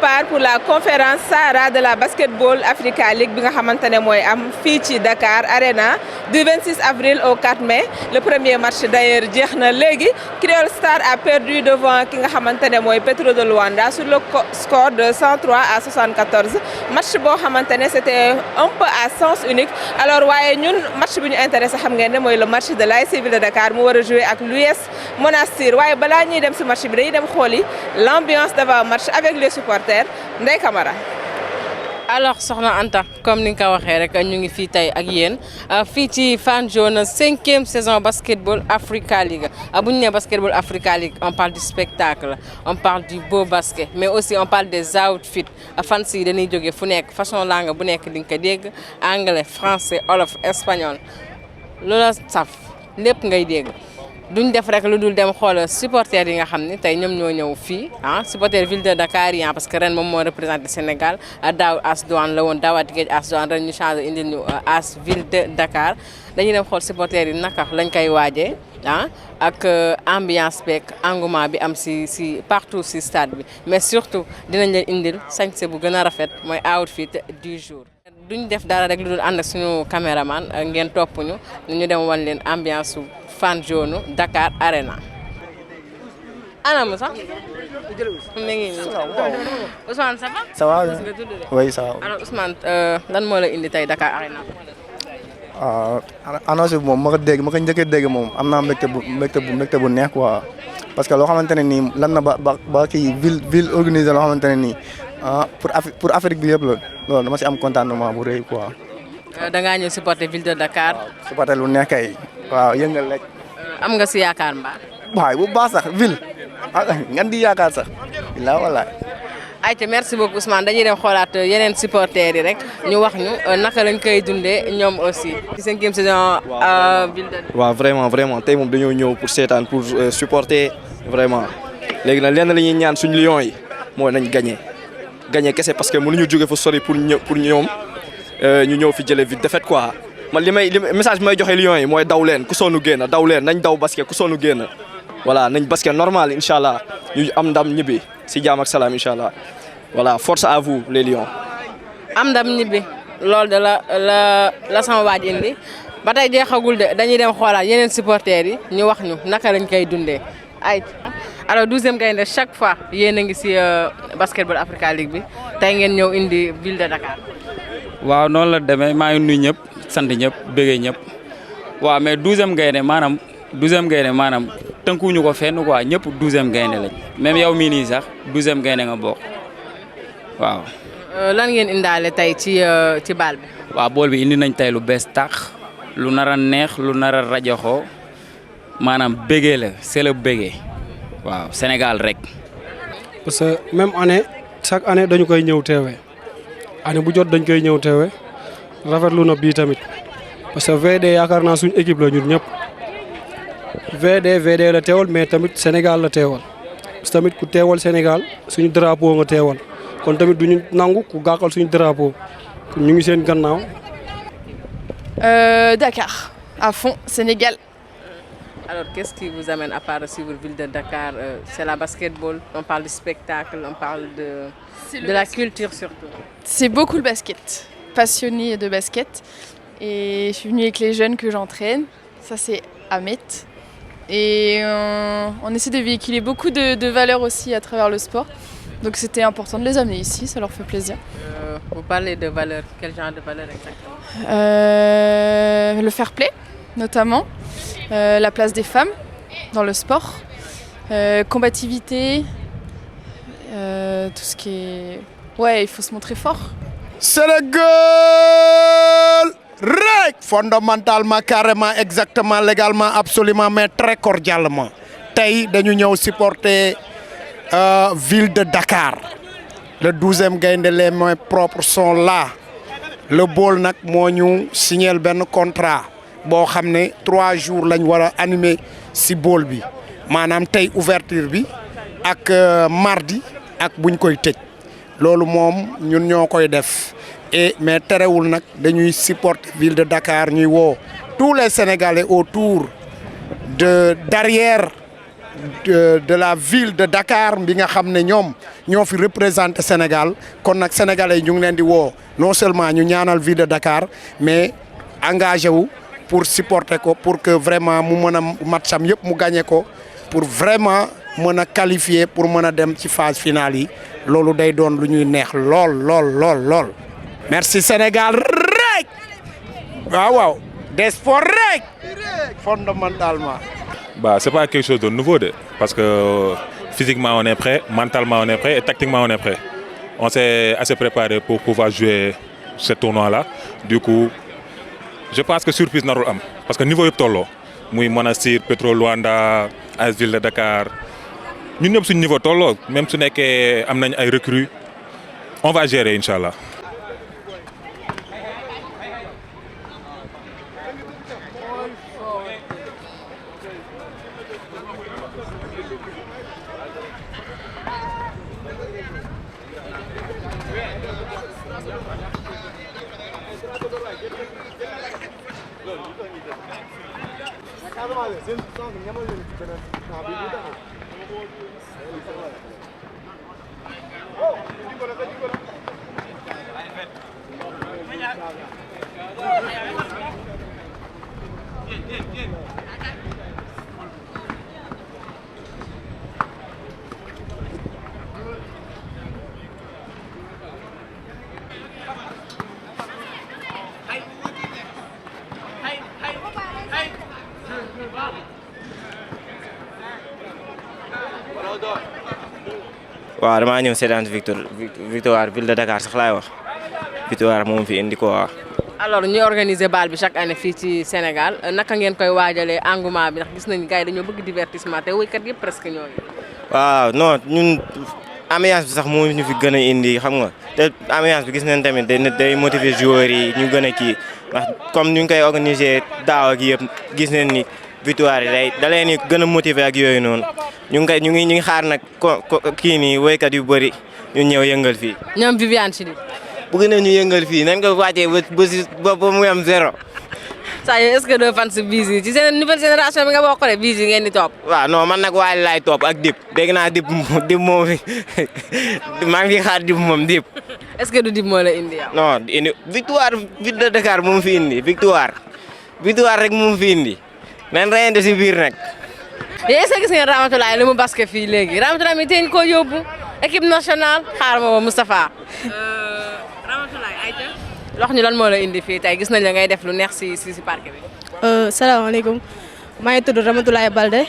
part pour la conférence Sahara de la Basketball Africa League bi nga xamante ne mooy am fii ci Dakar Arena du 26 avril au 4 mai le premier match d'ailleurs jeex na léegi Creole Star a perdu devant ki nga xamante ne mooy Petro de Luanda sur le score de 103 à 74 match boo xamante ne c'était un peu à sens unique alors waaye ñun match bi ñu intéressé xam ngeen ne mooy le match de l'AS Ville de Dakar mu war a jouer ak l'US Monastir waaye balaa ñuy dem si match bi dañuy dem xooli l'ambiance d'avant-match avec les supporters Ndeye Camara. alors soxna Anta comme ni nga ko waxee rek ñu ngi fii tey ak yéen fii ci Fan Jaune 5e saison Basketball Africa League bu ñu nee Basketball Africa League on parle du spectacle on parle du beau basket mais aussi on parle des outfits fans yi dañuy jógee fu nekk façon langue bu nekk di nga ko dégg anglais français wolof espagnol loola saf lépp ngay dégg. duñ def rek lu dul dem xool supporters yi nga xam ne tey ñoom ñoo ñëw fii supporter ville de Dakar yi parce que ren moom moo représenté Sénégal daaw AS Douanes la woon daawaati géej AS Douanes ren ñu changé indil ñu AS ville de Dakar dañuy dem xool supporters yi naka lañ koy waajee ak ambiance beeg engouement bi am si partout si stade bi mais surtout dinañ leen indil sañse bu gën a rafet mooy outfit du jour. duñ def dara rek lu dul ànd ak suñu caméraman ngeen topp ñu dem wan leen ambiance su Fan Jaune Dakar Arena. anam sax. mi ngi nii Ousmane ça va. ça va oui ça va. alors Ousmane lan moo la indi tey Dakar Arena. annonce bi moom ma ko njëkk a dégg moom am naa mbégte bu neex quoi parce que loo xamante ne nii lan na ba kii ville organisée loo xamante ne nii pour Afrique bi yëpp la loolu dama si am contentement bu rëy quoi. da ngaa ñëw supporter ville de Dakar. supporter lu neex kay waaw yëngal rek. am nga si yaakaar mbaa. waaw bu baax sax ville ngan di yaakaar sax bilaa walaay. ayca merci beaucoup Ousmane dañuy dem xoolaat yeneen supporters yi rek ñu wax ñu naka lañ koy dundee ñoom aussi. ci 5e saison ville de. waaw vraiment tey moom dañoo ñëw pour seetaan pour supporter vraiment léegi nag lenn la ñuy ñaan suñu Lions yi mooy nañ gagné kese parce que mënuñu jóge fa sori pour ñoom ñu ñëw fi jëlee vite défaite quoi man li message bi may joxe Lions yi mooy daw leen ku sonnu génn daw leen nañ daw basket ku sonnu génn voilà nañ basket normal incha allah ñu am ndam ñibbi si jaam ak salaam incha allah voilà force à vous les Lions. am ndam ñibbi loolu de la sama waaj indi ba tey jeexagul de dañuy dem xoolaat yeneen supporters yi ñu wax ñu naka lañ koy dundee ay. alors 12e gaynde chaque fois yéen a ngi si Basketball Africa League bi tey ngeen ñëw indi ville de Dakar. waaw noonu la demee maa ngi nuyu ñëpp sant ñëpp bëggee ñëpp waaw mais 12e gaynde maanaam tënkuwuñu ko fenn quoi ñëpp 12e gaynde lañ même yow mii nii sax 12e gaynde nga bokk waaw. lan ngeen indaale tey ci baal bi. waaw bool bi indi nañ tey lu bees tax lu nar a neex lu nar a rajoxoo maanaam bëggee la c'est le bëggee waaw Sénégal rek. parce que même année chaque année dañu koy ñëw teewe année bu jot dañ koy ñëw teewe rafetlu na bii tamit parce que VD yaakaar naa suñu équipe la ñun ñëpp VD la teewal mais tamit Sénégal la teewal parce que tamit ku teewal Sénégal suñu drapeau nga teewal kon tamit duñu nangu ku gàkkal suñu drapeau ñu ngi seen gannaaw. Dakar à fond Sénégal. Alors, qu'est-ce qui vous amène à part suivre ville de Dakar? C'est la basketball, on parle du spectacle, on parle de la culture surtout. C'est beaucoup le basket, passionnée de basket. Et je suis venue avec les jeunes que j'entraîne, ça c'est Ahmet. Et on essaie de véhiculer beaucoup de valeurs aussi à travers le sport. Donc c'était important de les amener ici, ça leur fait plaisir. Vous parlez de valeurs, quel genre de valeurs exactement? Le fair play notamment. La place des femmes dans le sport, combativité, tout ce qui est... Ouais, il faut se montrer fort. Sénégal rek fondamentalement, carrément, exactement, légalement, absolument, mais très cordialement. Tey dañu ñëw supporter ville de Dakar. Le 12e gaynde les mains propres sont là. Le bool nag moo ñu signé benn contrat. boo xam ne 3 jours lañ war a animer si bool bi maanaam tey ouverture bi ak mardi ak buñ koy tëj loolu moom ñun ñoo koy def mais terewul nag dañuy supporter ville de Dakar ñuy woo tous les Sénégalais autour de derrière de la ville de Dakar bi nga xam ne ñoom ñoo fi représenté Sénégal kon nag sénégalais ñu ngi leen di woo non seulement ñu ñaanal ville de Dakar mais engagé wu pour supporter ko pour que vraiment mu mën a matcham yëpp mu gagné ko pour vraiment mën a qualifier pour mën a dem ci phase finale yi loolu day doon lu ñuy neex lool. merci Sénégal rek waaw des sports rek fondamentalement. Bah, c'est pas quelque chose de nouveau parce que physiquement on est prêt, mentalement on est prêt et tactiquement on est prêt. On s'est assez préparé pour pouvoir jouer ce tournoi-là. Du coup, je pense que surprise narul am parce que niveau yëpp tolloo muy Monastir, Petro Luanda, AS Ville de Dakar ñun ñëpp suñu niveau tolloo même su nekkee am nañ ay recrues on va gérer inchallah. waaw damaa ñëw seetaan victoire ville de Dakar sax laay wax victoire moom fi indi quoi. alors ñuy organiser bal bi chaque année fii ci Sénégal naka ngeen koy waajalee engouement bi ndax gis nañu gars yi dañoo bëgg divertissement te woykat yëpp presque ñooñu. waaw non ñun ambiance bi sax moo ñu fi gën a indi xam nga te ambiance bi gis nañ tamit day motiver joueurs yi ñu gën a kii ndax comme ñu ngi koy organiser daaw ak yëpp gis nañ ni victoire yi da leen gën a motiver ak yooyu noonu ñu ngi xaar nag kii nii woykat yu bëri ñu ñëw yëngal fii. ñoom Viviane Chidid. bëgg nañu yëngal fii nañ ko wàccee ba mu am zéro. saa yoo est-ce que doo fan si biis yi ci seen nouvelle génération bi nga bokkale biis yi ngeen di topp. waaw non man nag Wally laay topp ak Dip dégg naa Dip moom maa ngi xaar Dip moom Dip. est-ce que du Dip moo la indi yow. non indi victoire ville de Dakar moom fi indi victoire rek moom fi indi nañ reyante si biir nag. est-ce que gis ngeen Ramatoulaye li mu basket fii léegi Ramatoulaye mi tey ñu ko yóbbu équipe nationale xaar ma Moustapha. Ramatoulaye ayca. wax ñu lan moo la indi fii tey gis nañ la ngay def lu neex si parc bi. salaamaaleykum maa ngi tudd Ramatoulaye Balde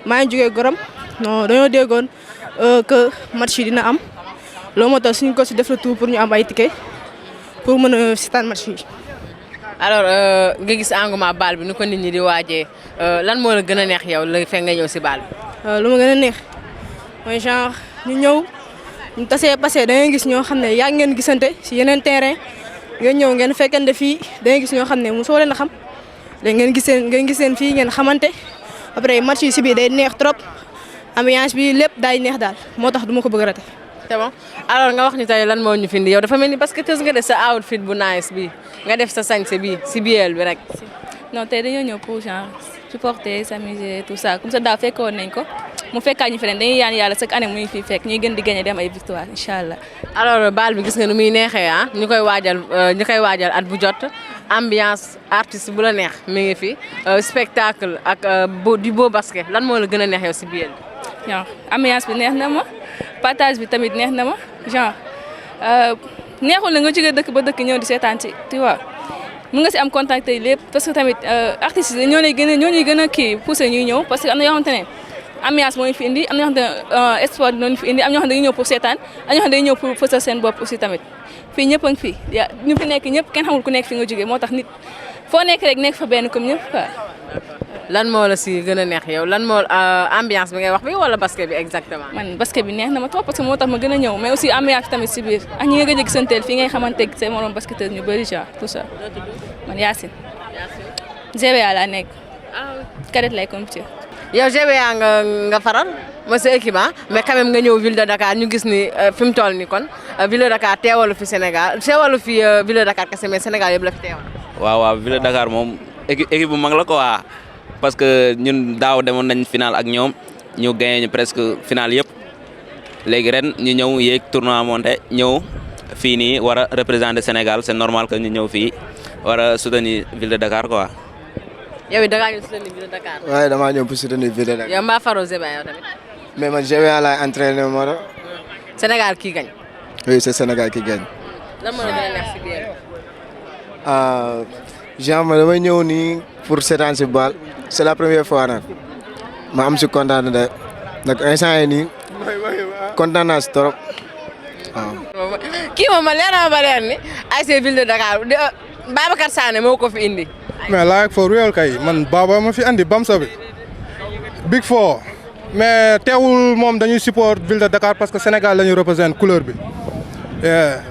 maa ngi jógee Gorom non dañoo déggoon que match yi dina am loolu moo tax suñu ko si def le tout pour ñu am ay ticket pour mën a seetaan match yi. alors nga gis engouement bal bi nu ko nit ñi di waajee lan moo la gën a neex yow la fekk nga ñëw si bal bi. lu ma gën a neex mooy genre ñu ñëw ñu tasee passé da ngay gis ñoo xam ne yaa ngeen gisante si yeneen terrain ngeen ñëw ngeen fekkante fii da ngay gis ñoo xam ne mosoo leen a xam léegi ngeen gis leen fii ngeen xamante après match yi si biir day neex trop ambiance bi lépp daay neex daal moo tax du ma ko bëgg a raté. c'est bon alors nga wax ñu tey lan moo ñu fi indi yow dafa mel ni basketteuse nga def sa outfit bu nice bi nga def sa sañse bi si biel bi rek. non tey dañoo ñëw pour genre supporter s'amuser tout ça comme ça daaw fekkoon nañ ko mu fekkaat ñu fi ren dañuy yaan yàlla chaque année muy fi fekk ñuy gën di gagner dem ay victoire incha allah. alors bal bi gis nga nu muy neexee ah ñu koy waajal at bu jot ambiance artiste bu la neex mi ngi fi spectacle ak du beau basket lan moo la gën a neex yow si biel bi. genre ambiance bi neex na ma partage bi tamit neex na ma genre neexul na nga jógee dëkk ba dëkk ñëw di seetaan ci tu vois. mun nga si am contact yi lépp parce que tamit artistes yi ñoo ñuy gën a kii poussé ñuy ñëw parce que am na yoo xamante ne ambiance moo ñu fi indi am na yoo xamante ne sport moo ñu fi indi am na ñoo xamante ne dañuy ñëw pour seetaan am na ñoo xamante ne dañuy ñëw pour fësal seen bopp aussi tamit fii ñëpp a ngi fi ñu fi nekk ñëpp kenn xamul ku nekk fi nga jógee moo tax nit foo nekk rek nekk fa benn comme ñëpp quoi. lan moo la si gën a neex yow lan moo ambiance bi ngay wax bi wala basket bi exactement. man basket bi neex na ma trop parce que moo tax ma gën a ñëw mais aussi ambiance tamit si biir ak ñi nga gëj a gisanteel fii ngay xamante ne seen morom basketteur ñu bëri genre tout ça. man Yacine. GBA laa nekk. cadet lay compétir. yow GBA nga faral ma sa équipe mais quand même nga ñëw ville de Dakar ñu gis ni fi mu toll ni kon ville de Dakar teewalu fi Sénégal teewalu fi ville de Dakar kese mais Sénégal yëpp la fi teewal. waaw ville de Dakar moom équipe bu mag la quoi parce que ñun daaw demoon nañ final ak ñoom ñu gagné ñu presque final yëpp léegi ren ñu ñëw yéeg tournoi monté ñëw fii nii war a représenter Sénégal c'est normal que ñu ñëw fii war a soutenir ville de Dakar quoi. yow it da ngaa ñëw soutenir ville de Dakar. waaye damaa ñëw pour soutenir ville de Dakar. yow mbaa faroo Zeba yow tamit. mais man GBA laay entraîné moo tax. Sénégal qui gagne. oui c'est Sénégal qui gagne. lan moo la gën a neex si biir. genre man damay ñëw nii pour seetaan si bal c'est la première fois nag ma am si kontaan de nag instant yii nii kontaan naa si trop waaw. kii moom ma leer na ma ba leer ni ASC Ville de Dakar Babacar Sané moo ko fi indi. mais like for real kay man Baba ma fi andi Bamsa bi Big Four mais teewul moom dañuy support Ville de Dakar parce que Sénégal la ñu représente couleur bi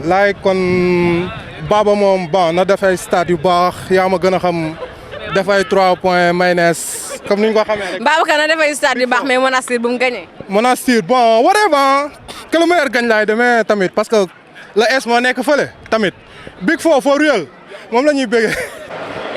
like kon Baba moom bon na dafay stade yu baax yaa ma gën a xam dafay 3 points mayonnaise comme ni ñu ko xamee rek. Babacar na dafay stade yu baax mais Monastir bu mu gagné. Monastir bon whatever que le meilleur gagne laay demee tamit parce que la S moo nekk fële tamit Big Four for real moom la ñuy bëggee.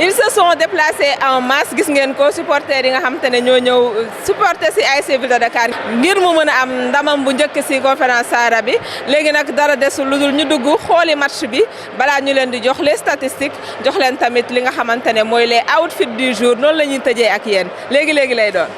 Ils se sont déplacés en masse gis ngeen ko supporters yi nga xam te ne ñoo ñëw supporter si ASC Ville de Dakar ngir mu mën a am ndamam bu njëkk si conférence Sahara bi léegi nag dara desul lu dul ñu dugg xooli match bi balaa ñu leen di jox les statistiques jox leen tamit li nga xamante ne mooy les outfits du jour noonu la ñuy tëjee ak yéen léegi lay doon.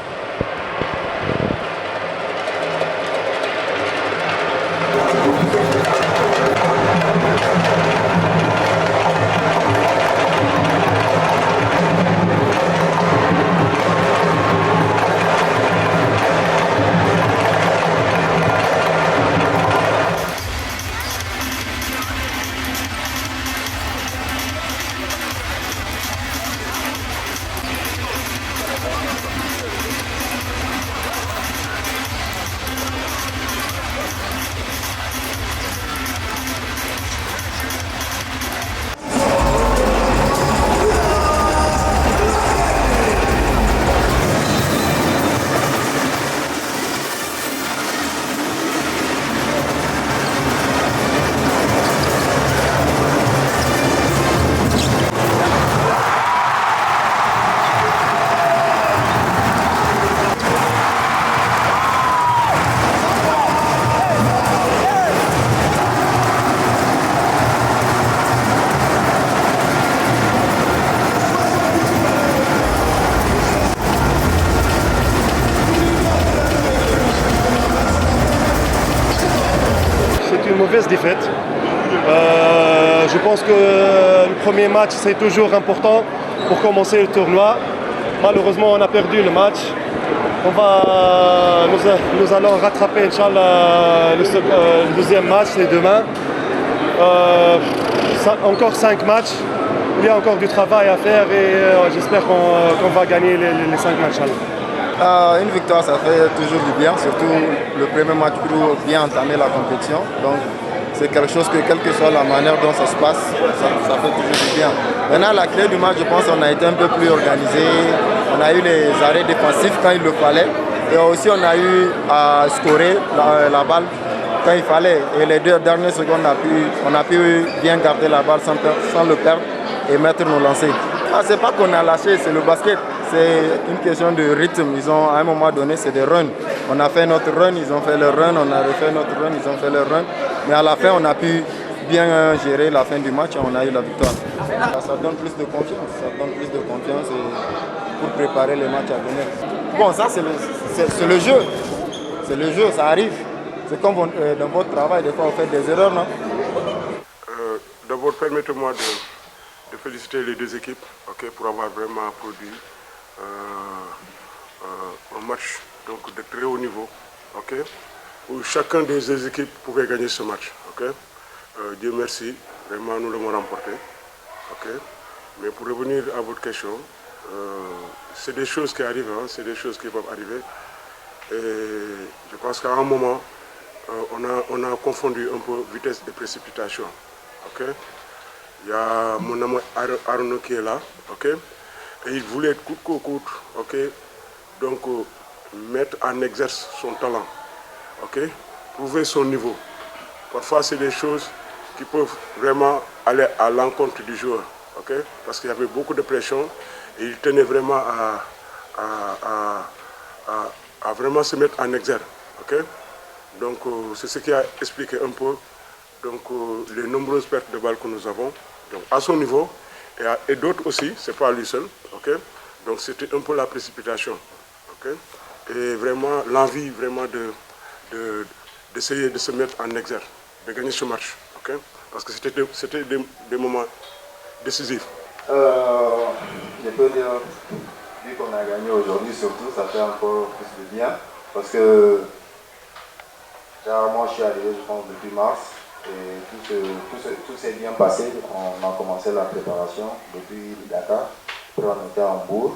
Mauvaise défaite. Je pense que le premier match c'est toujours important pour commencer le tournoi. Malheureusement on a perdu le match. Nous allons rattraper Inch'Allah le deuxième match, c'est demain. Encore 5 matchs. Il y a encore du travail à faire et j'espère qu'on va gagner les 5 matchs. Une victoire, ça fait toujours du bien, surtout le premier match pour bien entamer la compétition. Donc, c'est quelque chose que, quelle que soit la manière dont ça se passe, ça fait toujours du bien. Maintenant, la clé du match, je pense qu'on a été un peu plus organisé. On a eu les arrêts défensifs quand il le fallait. Et aussi, on a eu à scorer la balle quand il fallait. Et les 2 dernières secondes, on a pu bien garder la balle sans le perdre et mettre nos lancers. C'est pas qu'on a lâché, c'est le basket. C'est une question de rythme. À un moment donné, c'est des runs. On a fait notre run, ils ont fait leur run, on a refait notre run, ils ont fait leur run. Mais à la fin, on a pu bien gérer la fin du match et on a eu la victoire. Ça donne plus de confiance. Ça donne plus de confiance pour préparer les matchs à venir. Bon, ça, c'est le jeu. C'est le jeu, ça arrive. C'est comme dans votre travail, des fois, vous faites des erreurs, non? D'abord, permettez-moi de féliciter les 2 équipes pour avoir vraiment produit un match donc, de très haut niveau, où chacun des 2 équipes pouvait gagner ce match. Dieu merci, vraiment nous l'avons remporté. Mais pour revenir à votre question, c'est des choses qui arrivent, c'est des choses qui peuvent arriver. Et je pense qu'à un moment, on a confondu un peu vitesse et précipitation. Il y a mon ami Arnaud qui est là, et il voulait coûte que coûte, donc mettre en exerce son talent, prouver son niveau. Parfois, c'est des choses qui peuvent vraiment aller à l'encontre du joueur, parce qu'il y avait beaucoup de pression et il tenait vraiment à vraiment se mettre en exergue. Okay? Donc c'est ce qui a expliqué un peu donc, les nombreuses pertes de balles que nous avons donc, à son niveau et d'autres aussi, ce n'est pas lui seul. Okay? Donc c'était un peu la précipitation. Okay? Et vraiment l'envie vraiment d'essayer de se mettre en exergue, de gagner ce match. Okay? Parce que c'était des moments décisifs. Je peux dire, vu qu'on a gagné aujourd'hui, surtout, ça fait encore plus de bien. Parce que moi, je suis arrivé, je pense, depuis mars. Et tout s'est bien passé. On a commencé la préparation depuis Dakar. Après, on était à Hambourg.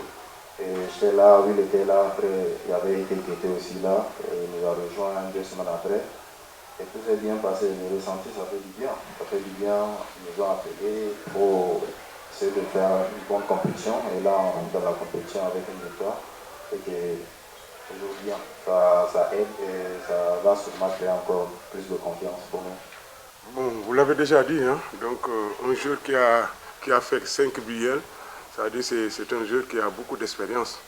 Et j'étais là, lui, il était là. Après, il y avait été qui était aussi là. Et il nous a rejoint 2 semaines après. Et tout s'est bien passé. Le ressenti, ça fait du bien. Ça fait du bien. Ils nous ont appelés pour essayer de faire une bonne compétition. Et là, on est dans la compétition avec une victoire. Et que toujours bien. Ça aide et ça va sûrement créer encore plus de confiance pour nous. Bon, vous l'avez déjà dit, hein? Donc un joueur qui a fait 5 billets, c'est-à-dire c'est un joueur qui a beaucoup d'expérience.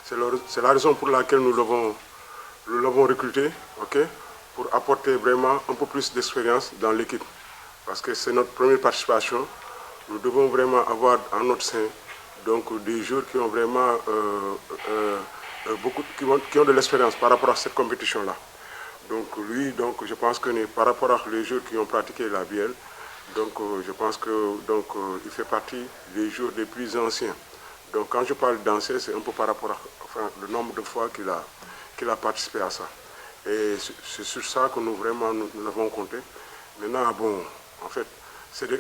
C'est la raison pour laquelle nous l'avons recruté, okay? Pour apporter vraiment un peu plus d'expérience dans l'équipe. Parce que c'est notre première participation. Nous devons vraiment avoir en notre sein donc, des joueurs qui ont vraiment qui ont de l'expérience par rapport à cette compétition-là. Donc lui, donc, je pense que par rapport à les joueurs qui ont pratiqué la BL, donc, je pense que il fait partie des joueurs les plus anciens. Donc quand je parle d'anciens, c'est un peu par rapport à le nombre de fois qu'il a participé à ça. Et c'est sur ça que nous l'avons compté. Maintenant, bon, en fait,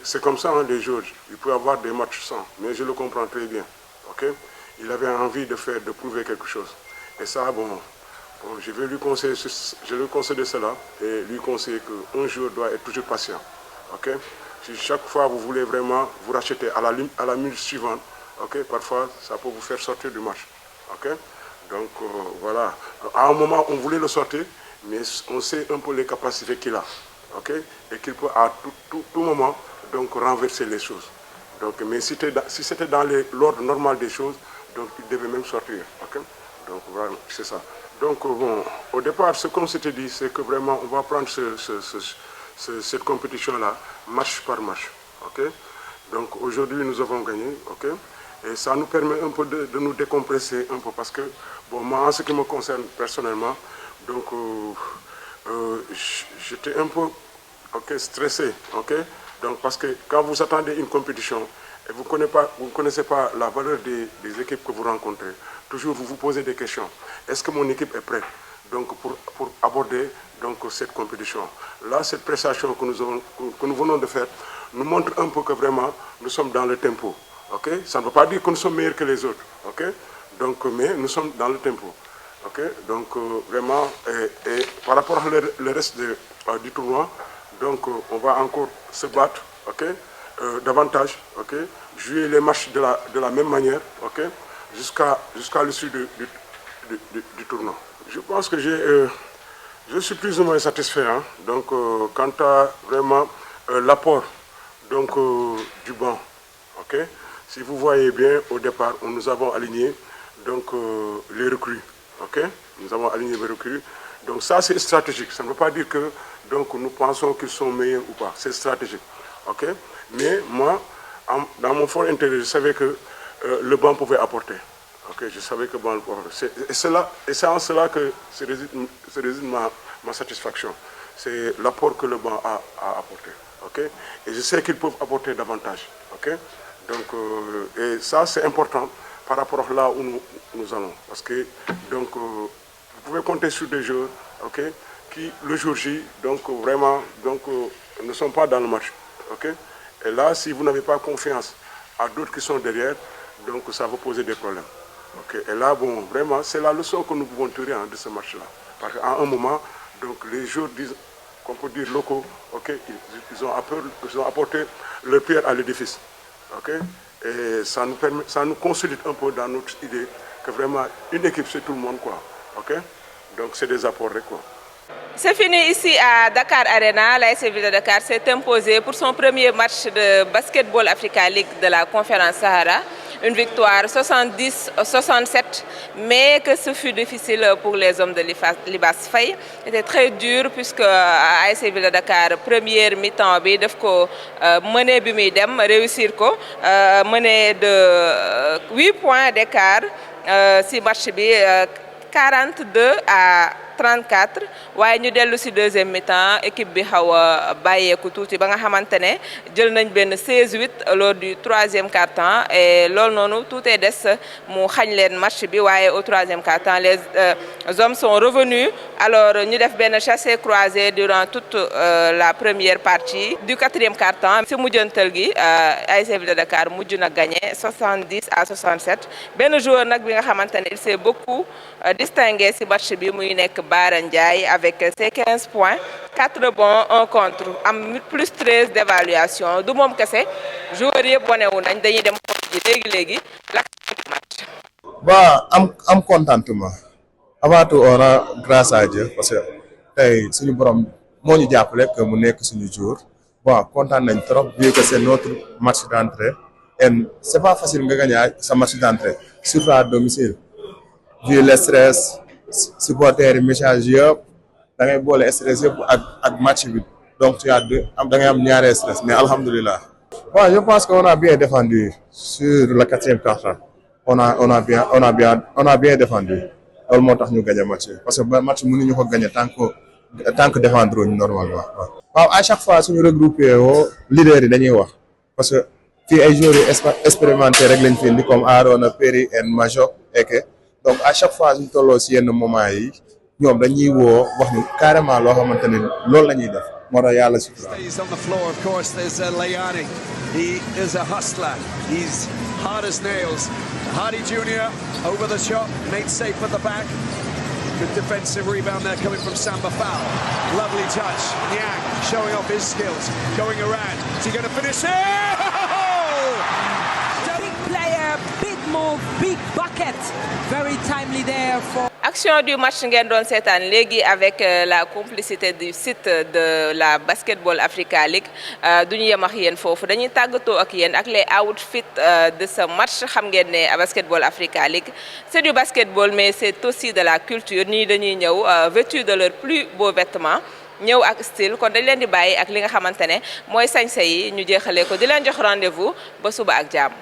c'est comme ça, hein, les joueurs. Il peut y avoir des matchs sans, mais je le comprends très bien. Okay? Il avait envie de prouver quelque chose. Et ça, bon, je vais lui conseiller cela et lui conseiller qu'un joueur doit être toujours patient. Okay? Si chaque fois vous voulez vraiment vous racheter à la minute suivante, okay, parfois ça peut vous faire sortir du match. Okay? Donc voilà, à un moment on voulait le sortir, mais on sait un peu les capacités qu'il a. Okay? Et qu'il peut à tout moment donc, renverser les choses. Donc, mais si c'était dans l'ordre normal des choses, donc il devait même sortir. Okay? Donc voilà, c'est ça. Donc bon, au départ, ce qu'on s'était dit, c'est que vraiment on va prendre cette compétition-là, match par match. Okay? Donc aujourd'hui, nous avons gagné. Okay? Et ça nous permet un peu de nous décompresser un peu parce que, bon, moi, en ce qui me concerne personnellement, donc j'étais un peu stressé. Okay? Donc parce que quand vous attendez une compétition et vous ne connaissez pas la valeur des équipes que vous rencontrez, toujours vous vous posez des questions. Est-ce que mon équipe est prête donc, pour aborder donc, cette compétition? Là, cette prestation que nous venons de faire nous montre un peu que vraiment nous sommes dans le tempo. Okay? Ça ne veut pas dire que nous sommes meilleurs que les autres. Okay? Donc, mais nous sommes dans le tempo. Okay? Donc vraiment, et par rapport à le reste du tournoi, donc, on va encore se battre, okay? Davantage, okay? Jouer les matchs de la même manière, okay? Jusqu'à l'issue du tournoi. Je pense que je suis plus ou moins satisfait. Hein? Donc, quant à vraiment l'apport du banc, okay? Si vous voyez bien, au départ, nous avons aligné donc, les recrues. Okay? Nous avons aligné les recrues. Donc ça, c'est stratégique. Ça ne veut pas dire que donc, nous pensons qu'ils sont meilleurs ou pas. C'est stratégique. Okay? Mais moi, dans mon fort intérieur, je savais que le banc pouvait apporter. Okay? Je savais que le banc pouvait apporter. Et c'est en cela que se réside ma satisfaction. C'est l'apport que le banc a apporté. Okay? Et je sais qu'ils peuvent apporter davantage. Okay? Donc, et ça, c'est important par rapport à là où nous allons. Parce que donc, vous pouvez compter sur des joueurs, okay, qui, le jour J, donc, vraiment donc, ne sont pas dans le match. Okay? Et là, si vous n'avez pas confiance à d'autres qui sont derrière, donc ça va poser des problèmes. Okay? Et là, bon, vraiment, c'est la leçon que nous pouvons tirer de ce match-là. Parce qu'à un moment, donc, les joueurs, qu'on peut dire locaux, okay, ils ont apporté leur pierre à l'édifice. Okay? Et ça nous consolide un peu dans notre idée que vraiment, une équipe, c'est tout le monde, quoi. Okay? Donc, c'est des apports, quoi. C'est fini ici à Dakar Arena. L'AS Ville de Dakar s'est imposé pour son premier match de Basketball Africa League de la Conférence Sahara. une victoire 70-67, mais que ce fut difficile pour les hommes de Libaas Faye. C'était très dur puisque ASC Ville de Dakar première mi-temps bi daf ko mené bi muy dem réussir ko mené de 8 points d'écart si match bi 42-34 waaye ñu dellu si deuxième mi-temps équipe bi xaw a bàyyeeku tuuti ba nga xamante ne jël nañ benn 16-8 lors du troisième quart-temps et loolu noonu tout est des mu xañ leen match bi waaye au troisième quart-temps les hommes sont revenus alors ñu def benn chassé croisé durant toute la première partie du quatrième quart-temps si mujjantal gi ASC Ville de Dakar mujj na gagné 70-67 benn joueur nag bi nga xamante ne il s'est beaucoup distingué si match bi muy nekk Bara Ndiaye avec ses 15 points 4 rebonds 1 contre am plus 13 d'évaluation du moom kese joueurs yëpp wane wu nañ dañuy dem xool ji léegi l'action du match. Bah am contentement avant tout on a grâce à Dieu parce que tey suñu borom moo ñu jàppale que mu nekk suñu jour bon kontaan nañ trop vu que c'est notre match d'entrée et c'est pas facile nga gagner sa match d'entrée surtout à domicile vu le stress supporters yi message yëpp da ngay boole stress yëpp ak match bi donc tu as deux da ngay am ñaari stress mais alhamdulilah. Bon, je pense qu'on a bien défendu sur le quatrième quart-temps. On a bien défendu. loolu moo tax ñu gagné match parce que match mënuñu ko gagné tant que défendre ñu normalement waaw à chaque fois suñu regroupé woo leader yi dañuy wax parce que fii ay joueurs yu expérimenté rek lañ fi indi comme Arona Perry et Majok Eke donc à chaque fois suñu tolloo si yenn moment yi ñoom dañuy woo wax ñu carrément loo xamante ne loolu la ñuy def moo tax yàlla sutura. He's on the floor, of course. There's Layani. He is a hustler. He's hard as nails. Hardy Jr. over the shot. Nate safe at the back. Good defensive rebound there coming from Samba Foul. Lovely touch. Niang showing off his skills. Going around. Is he going to finish it? Big player, big move, big bucket. Very timely there for. Action du match ngeen doon seetaan léegi avec la complicité du site de la Basketball Africa League duñu yem ak yéen foofu dañuy tàggatoo ak yéen ak les outfits de ce match xam ngeen ne Basketball Africa League c'est du basketball mais c'est aussi de la culture ñii dañuy ñëw vêtus de leurs plus beaux vêtements ñëw ak style kon dañ leen di bàyyi ak li nga xamante ne mooy sañse yi ñu jeexalee ko di leen jox rendez-vous ba suba ak jàmm.